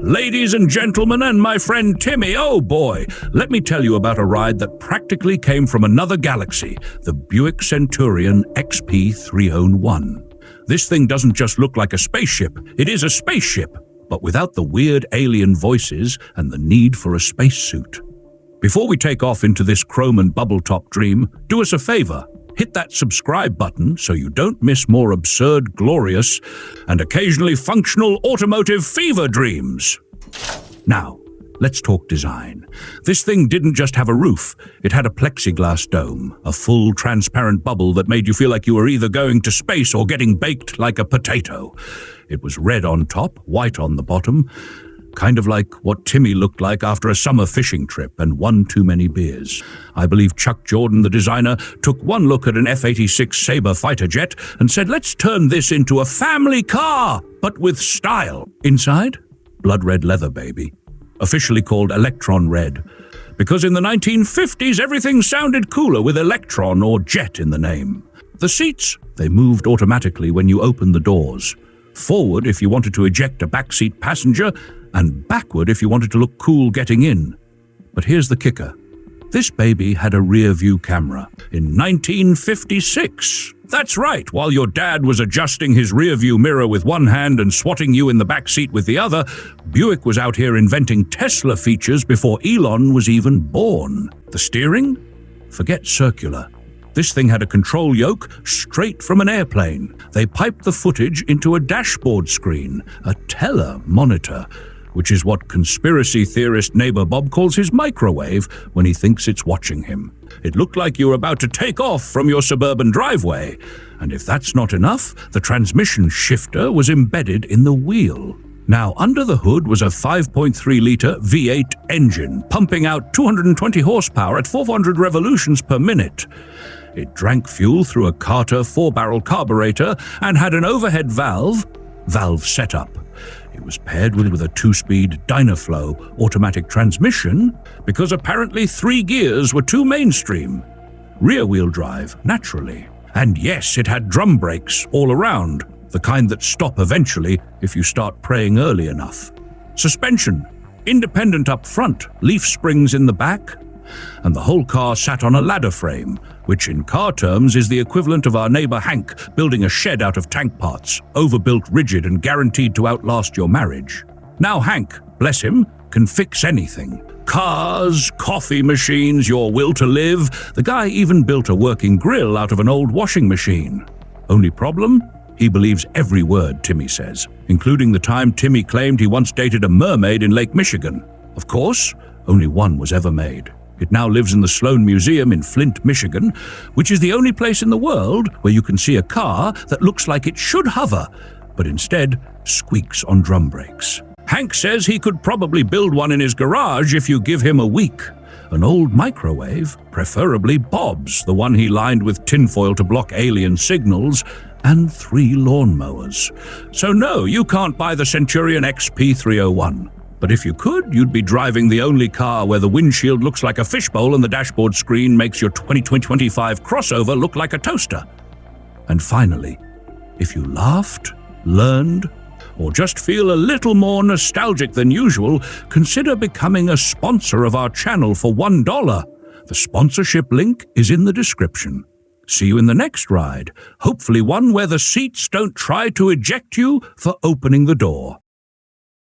Ladies and gentlemen, and my friend Timmy, oh boy, let me tell you about a ride that practically came from another galaxy, the Buick Centurion XP301. This thing doesn't just look like a spaceship, it is a spaceship, but without the weird alien voices and the need for a spacesuit. Before we take off into this chrome and bubble top dream, do us a favor. Hit that subscribe button so you don't miss more absurd, glorious, and occasionally functional automotive fever dreams. Now, let's talk design. This thing didn't just have a roof, it had a plexiglass dome, a full transparent bubble that made you feel like you were either going to space or getting baked like a potato. It was red on top, white on the bottom, kind of like what Timmy looked like after a summer fishing trip and one too many beers. I believe Chuck Jordan, the designer, took one look at an F-86 Sabre fighter jet and said, let's turn this into a family car, but with style. Inside? Blood red leather, baby. Officially called Electron Red. Because in the 1950s, everything sounded cooler with Electron or Jet in the name. The seats? They moved automatically when you opened the doors. Forward if you wanted to eject a backseat passenger, and backward if you wanted to look cool getting in. But here's the kicker. This baby had a rear-view camera in 1956. That's right, while your dad was adjusting his rear-view mirror with one hand and swatting you in the back seat with the other, Buick was out here inventing Tesla features before Elon was even born. The steering? Forget circular. This thing had a control yoke straight from an airplane. They piped the footage into a dashboard screen, a tele-monitor, which is what conspiracy theorist neighbor Bob calls his microwave when he thinks it's watching him. It looked like you were about to take off from your suburban driveway. And if that's not enough, the transmission shifter was embedded in the wheel. Now, under the hood was a 5.3-liter V8 engine, pumping out 220 horsepower at 400 revolutions per minute. It drank fuel through a Carter 4-barrel carburetor and had an overhead valve setup. It was paired with a 2-speed Dynaflow automatic transmission because apparently 3 gears were too mainstream. Rear-wheel drive, naturally. And yes, it had drum brakes all around, the kind that stop eventually if you start praying early enough. Suspension, independent up front, leaf springs in the back, and the whole car sat on a ladder frame, which in car terms is the equivalent of our neighbor Hank building a shed out of tank parts, overbuilt, rigid, and guaranteed to outlast your marriage. Now Hank, bless him, can fix anything. Cars, coffee machines, your will to live. The guy even built a working grill out of an old washing machine. Only problem? He believes every word Timmy says, including the time Timmy claimed he once dated a mermaid in Lake Michigan. Of course, only one was ever made. It now lives in the Sloan Museum in Flint, Michigan, which is the only place in the world where you can see a car that looks like it should hover, but instead squeaks on drum brakes. Hank says he could probably build one in his garage if you give him a week. An old microwave, preferably Bob's, the one he lined with tinfoil to block alien signals, and 3 lawnmowers. So no, you can't buy the Centurion XP301. But if you could, you'd be driving the only car where the windshield looks like a fishbowl and the dashboard screen makes your 2025 crossover look like a toaster. And finally, if you laughed, learned, or just feel a little more nostalgic than usual, consider becoming a sponsor of our channel for $1. The sponsorship link is in the description. See you in the next ride, hopefully one where the seats don't try to eject you for opening the door.